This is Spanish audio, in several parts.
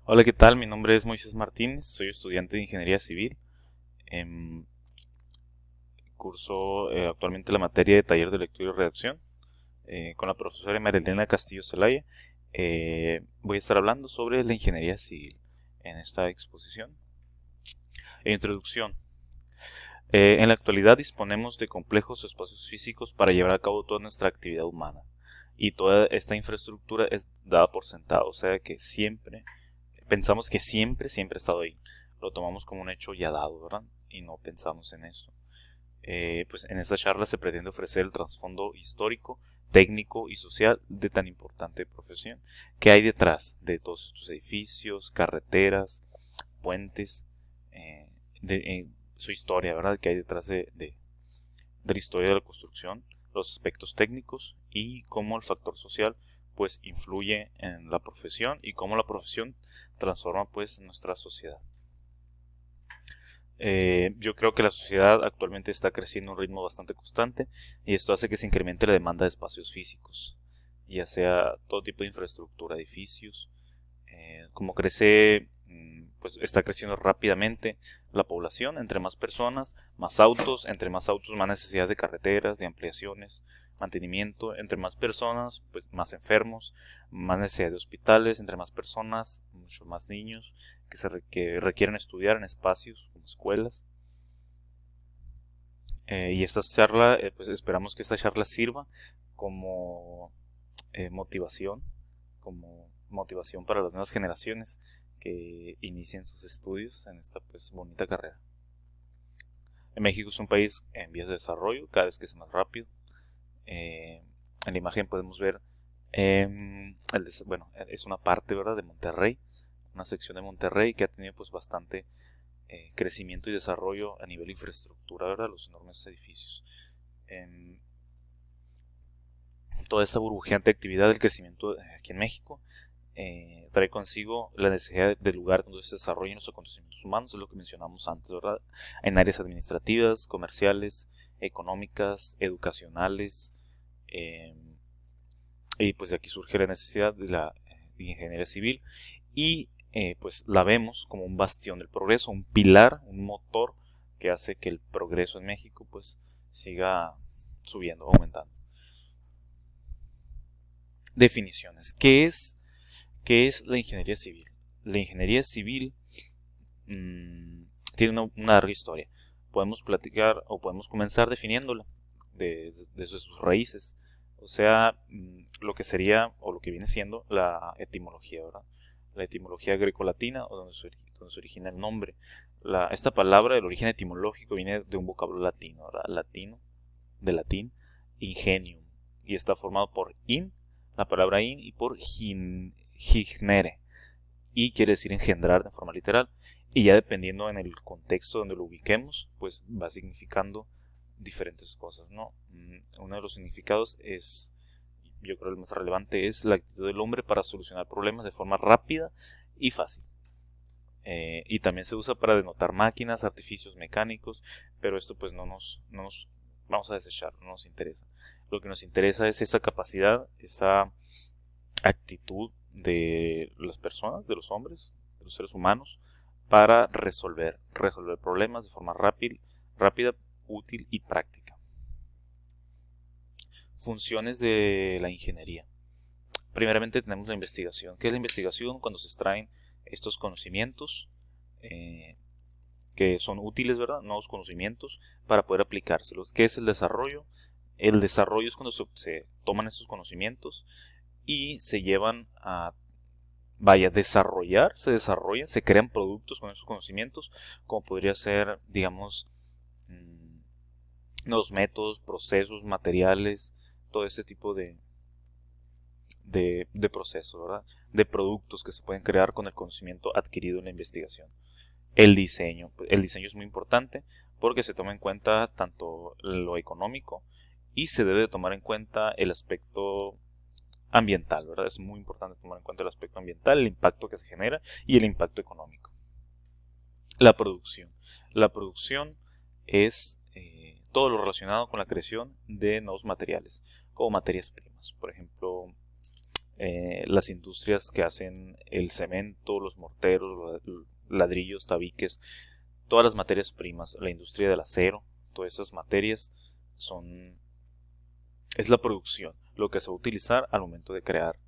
Hola, ¿qué tal? Mi nombre es Moisés Martínez, soy estudiante de Ingeniería Civil. Em, Curso actualmente la materia de taller de lectura y redacción con la profesora Marilena Castillo Zelaya. Voy a estar hablando sobre la ingeniería civil en esta exposición. Introducción. En la actualidad disponemos de complejos espacios físicos para llevar a cabo toda nuestra actividad humana. Y toda esta infraestructura es dada por sentado, o sea que pensamos que siempre ha estado ahí. Lo tomamos como un hecho ya dado, ¿verdad? Y no pensamos en eso. Pues en esta charla se pretende ofrecer el trasfondo histórico, técnico y social de tan importante profesión. ¿Qué hay detrás de todos estos edificios, carreteras, puentes? eh, Su historia, ¿verdad? ¿Qué hay detrás de la historia de la construcción? Los aspectos técnicos y cómo el factor social pues influye en la profesión y cómo la profesión transforma pues nuestra sociedad. Yo creo que la sociedad actualmente está creciendo a un ritmo bastante constante y esto hace que se incremente la demanda de espacios físicos, ya sea todo tipo de infraestructura, edificios. Como crece, pues está creciendo rápidamente la población, entre más personas, más autos, entre más autos, más necesidad de carreteras, de ampliaciones, mantenimiento, entre más personas, pues más enfermos, más necesidad de hospitales, entre más personas, mucho más niños que requieren estudiar en espacios como escuelas. Y esta charla, pues esperamos que esta charla sirva como motivación, como motivación para las nuevas generaciones que inicien sus estudios en esta pues bonita carrera. México es un país en vías de desarrollo, cada vez que es más rápido. En la imagen podemos ver, bueno, es una parte, ¿verdad?, de Monterrey, una sección de Monterrey que ha tenido pues bastante crecimiento y desarrollo a nivel de infraestructura, ¿verdad?, los enormes edificios. Toda esta burbujeante actividad del crecimiento aquí en México trae consigo la necesidad de lugar donde se desarrollen los acontecimientos humanos, es lo que mencionamos antes, ¿verdad? En áreas administrativas, comerciales, económicas, educacionales, eh, y pues de aquí surge la necesidad de la ingeniería civil y pues la vemos como un bastión del progreso, un pilar, un motor que hace que el progreso en México pues siga subiendo, aumentando. Definiciones. ¿Qué es la ingeniería civil? La ingeniería civil tiene una larga historia. Podemos platicar o podemos comenzar definiéndola desde sus raíces. O sea, lo que sería o lo que viene siendo la etimología, ¿verdad? La etimología grecolatina o donde se origina el nombre. Esta palabra, el origen etimológico, viene de un vocablo latino, ¿verdad? Latino, de latín, ingenium. Y está formado por la palabra in, y por hignere, y quiere decir engendrar de forma literal, y ya dependiendo en el contexto donde lo ubiquemos, pues va significando diferentes cosas, ¿no? Uno de los significados es, yo creo el más relevante, es la actitud del hombre para solucionar problemas de forma rápida y fácil. Y también se usa para denotar máquinas, artificios mecánicos, pero esto pues no nos vamos a desechar, no nos interesa. Lo que nos interesa es esa capacidad, esa actitud de las personas, de los hombres, de los seres humanos, para resolver problemas de forma rápida, útil y práctica. Funciones de la ingeniería. Primeramente tenemos la investigación. ¿Qué es la investigación? Cuando se extraen estos conocimientos que son útiles, ¿verdad? Nuevos conocimientos para poder aplicárselos. ¿Qué es el desarrollo? El desarrollo es cuando se toman estos conocimientos y se llevan a se desarrollan, se crean productos con esos conocimientos, como podría ser, digamos, nuevos métodos, procesos, materiales, todo ese tipo de procesos, ¿verdad? De productos que se pueden crear con el conocimiento adquirido en la investigación. El diseño es muy importante porque se toma en cuenta tanto lo económico y se debe de tomar en cuenta el aspecto ambiental, ¿verdad? Es muy importante tomar en cuenta el aspecto ambiental, el impacto que se genera y el impacto económico. La producción. La producción es todo lo relacionado con la creación de nuevos materiales, como materias primas. Por ejemplo, las industrias que hacen el cemento, los morteros, los ladrillos, tabiques, todas las materias primas, la industria del acero, todas esas materias es la producción, lo que se va a utilizar al momento de crear,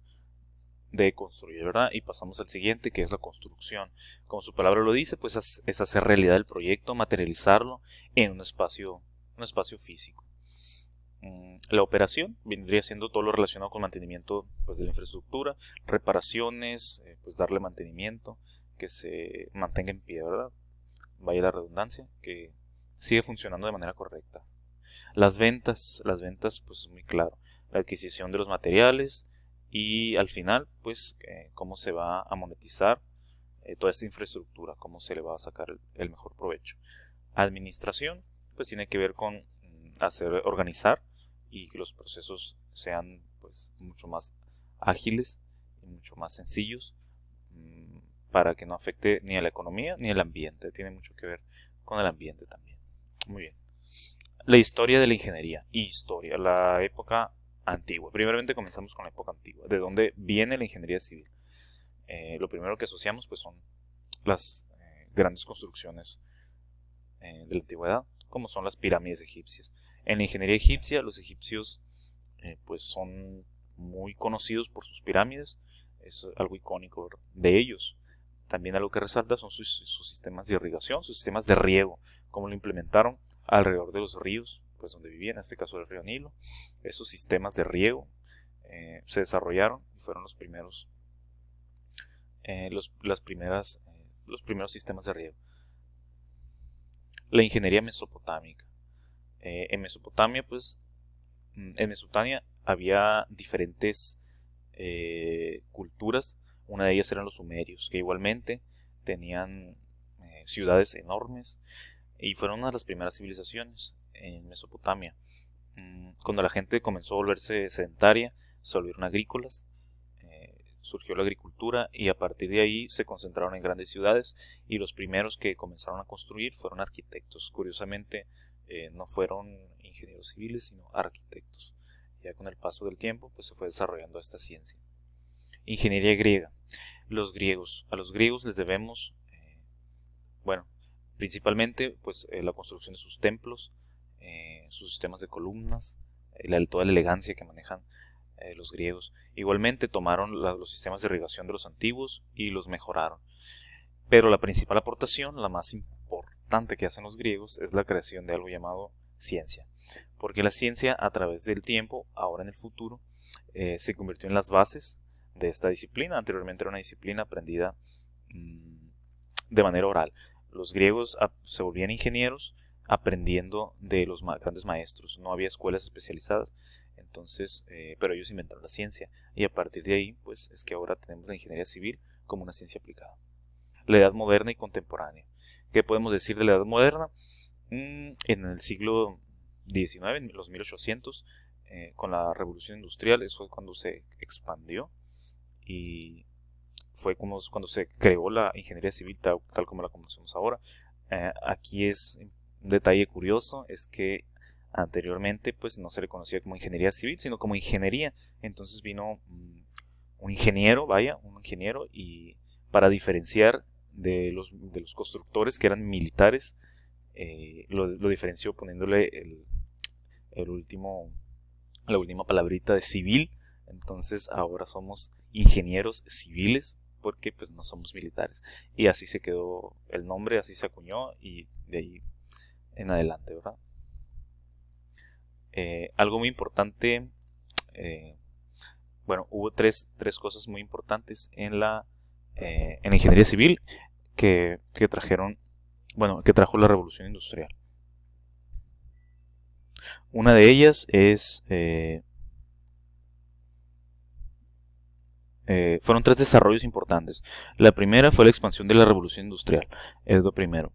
de construir, ¿verdad? Y pasamos al siguiente, que es la construcción. Como su palabra lo dice, pues es hacer realidad el proyecto, materializarlo en un espacio físico. La operación vendría siendo todo lo relacionado con mantenimiento, pues, de la infraestructura, reparaciones, pues darle mantenimiento, que se mantenga en pie, ¿verdad? Vaya la redundancia, que sigue funcionando de manera correcta. Las ventas pues es muy claro, la adquisición de los materiales y al final, pues, cómo se va a monetizar toda esta infraestructura, cómo se le va a sacar el mejor provecho. Administración, pues tiene que ver con organizar y que los procesos sean, pues, mucho más ágiles y mucho más sencillos, para que no afecte ni a la economía ni al ambiente. Tiene mucho que ver con el ambiente también. Muy bien. La historia de la ingeniería. La época antigua. Primeramente comenzamos con la época antigua. ¿De dónde viene la ingeniería civil? Lo primero que asociamos, pues, son las grandes construcciones de la antigüedad, como son las pirámides egipcias. En la ingeniería egipcia, los egipcios pues son muy conocidos por sus pirámides. Es algo icónico de ellos. También algo que resalta son sus sistemas de irrigación, sus sistemas de riego, cómo lo implementaron alrededor de los ríos, pues donde vivían, en este caso el río Nilo. Esos sistemas de riego se desarrollaron y fueron los primeros los primeros sistemas de riego. La ingeniería mesopotámica. En Mesopotamia, pues, en Mesopotamia había diferentes culturas. Una de ellas eran los sumerios, que igualmente tenían ciudades enormes y fueron una de las primeras civilizaciones en Mesopotamia. Cuando la gente comenzó a volverse sedentaria, se volvieron agrícolas, surgió la agricultura y a partir de ahí se concentraron en grandes ciudades, y los primeros que comenzaron a construir fueron arquitectos. Curiosamente, no fueron ingenieros civiles, sino arquitectos. Ya con el paso del tiempo, pues se fue desarrollando esta ciencia. Ingeniería griega. A los griegos les debemos, bueno, principalmente, pues, la construcción de sus templos, sus sistemas de columnas, toda la elegancia que manejan los griegos. Igualmente tomaron los sistemas de irrigación de los antiguos y los mejoraron. Pero la principal aportación, la más importante que hacen los griegos, es la creación de algo llamado ciencia. Porque la ciencia, a través del tiempo, ahora en el futuro, se convirtió en las bases de esta disciplina. Anteriormente era una disciplina aprendida de manera oral. Los griegos se volvían ingenieros aprendiendo de los grandes maestros. No había escuelas especializadas. Entonces, pero ellos inventaron la ciencia, y a partir de ahí, pues, es que ahora tenemos la ingeniería civil como una ciencia aplicada. La edad moderna y contemporánea. ¿Qué podemos decir de la edad moderna? En el siglo XIX, en los 1800, con la revolución industrial, eso fue cuando se expandió y fue cuando se creó la ingeniería civil tal como la conocemos ahora. Aquí es un detalle curioso, es que anteriormente, pues, no se le conocía como ingeniería civil, sino como ingeniería. Entonces vino un ingeniero, y para diferenciar de los constructores que eran militares, lo diferenció poniéndole la última palabrita de civil. Entonces ahora somos ingenieros civiles, porque, pues, no somos militares. Y así se quedó el nombre, así se acuñó, y de ahí en adelante, ¿verdad? Algo muy importante, bueno, hubo tres cosas muy importantes en la ingeniería civil que trajo la revolución industrial. Una de ellas fueron tres desarrollos importantes. La primera fue la expansión de la revolución industrial. Es lo primero.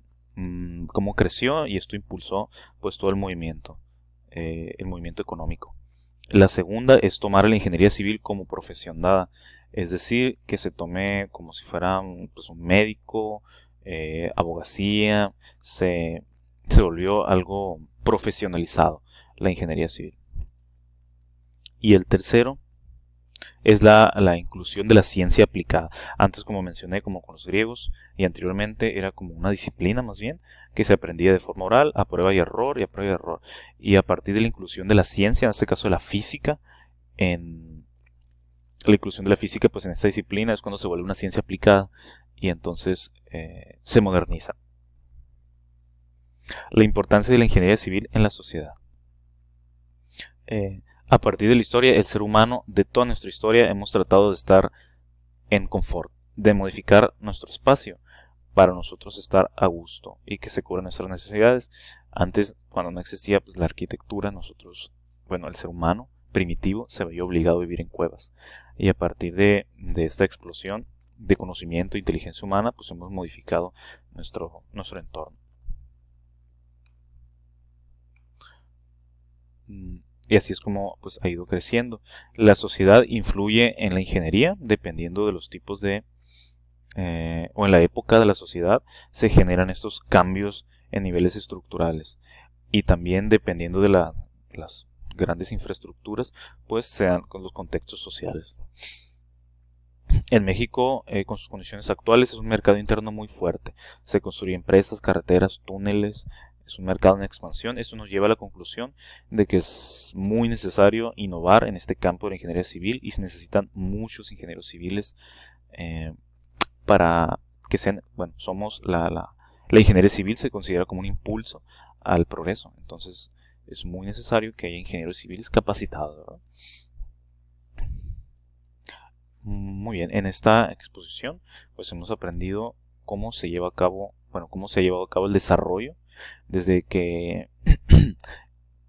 Cómo creció, y esto impulsó, pues, todo el movimiento económico. La segunda es tomar a la ingeniería civil como profesión dada, es decir, que se tome como si fuera pues, un médico, abogacía, se volvió algo profesionalizado, la ingeniería civil. Y el tercero es la inclusión de la ciencia aplicada. Antes, como mencioné, como con los griegos, y anteriormente era como una disciplina más bien, que se aprendía de forma oral, a prueba y error, y a prueba y error. Y a partir de la inclusión de la ciencia, en este caso de la física, en la inclusión de la física, pues en esta disciplina es cuando se vuelve una ciencia aplicada, y entonces se moderniza. La importancia de la ingeniería civil en la sociedad. A partir de la historia, el ser humano, de toda nuestra historia, hemos tratado de estar en confort, de modificar nuestro espacio para nosotros estar a gusto y que se cubran nuestras necesidades. Antes, cuando no existía pues, la arquitectura, nosotros, bueno, el ser humano primitivo se veía obligado a vivir en cuevas. Y a partir de esta explosión de conocimiento e inteligencia humana, pues hemos modificado nuestro entorno. Y así es como pues, ha ido creciendo. La sociedad influye en la ingeniería dependiendo de los tipos de o en la época de la sociedad se generan estos cambios en niveles estructurales y también dependiendo de las grandes infraestructuras pues se dan con los contextos sociales. En México, con sus condiciones actuales, es un mercado interno muy fuerte. Se construyen empresas, carreteras, túneles. Es un mercado en expansión. Eso nos lleva a la conclusión de que es muy necesario innovar en este campo de la ingeniería civil y se necesitan muchos ingenieros civiles para que sean, bueno, somos la ingeniería civil se considera como un impulso al progreso. Entonces es muy necesario que haya ingenieros civiles capacitados, ¿verdad? Muy bien, en esta exposición pues hemos aprendido cómo se lleva a cabo, bueno, cómo se ha llevado a cabo el desarrollo desde que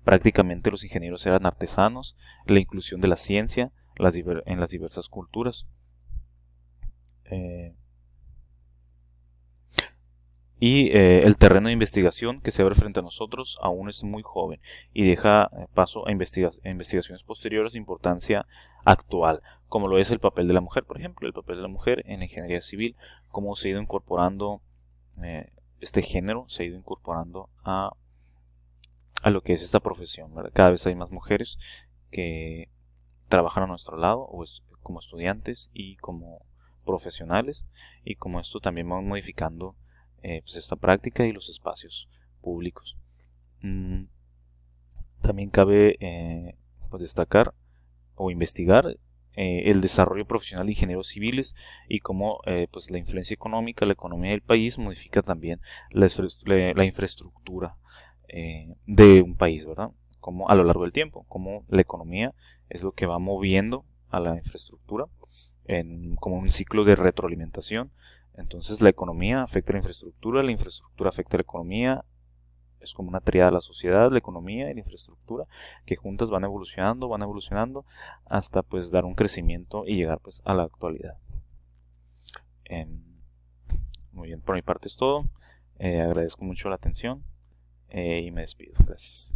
prácticamente los ingenieros eran artesanos, la inclusión de la ciencia en las diversas culturas. El terreno de investigación que se abre frente a nosotros aún es muy joven y deja paso a investigaciones posteriores de importancia actual, como lo es el papel de la mujer, por ejemplo, el papel de la mujer en la ingeniería civil, cómo se ha ido incorporando este género, se ha ido incorporando a lo que es esta profesión, ¿verdad? Cada vez hay más mujeres que trabajan a nuestro lado, como estudiantes y como profesionales, y como esto también va modificando pues esta práctica y los espacios públicos. También cabe pues destacar o investigar el desarrollo profesional de ingenieros civiles y cómo pues la influencia económica, la economía del país modifica también la infraestructura de un país, ¿verdad? Como a lo largo del tiempo, como la economía es lo que va moviendo a la infraestructura como un ciclo de retroalimentación. Entonces la economía afecta a la infraestructura afecta a la economía, es como una triada de la sociedad, la economía y la infraestructura, que juntas van evolucionando hasta pues dar un crecimiento y llegar pues a la actualidad. Muy bien, por mi parte es todo. Agradezco mucho la atención y me despido. Gracias.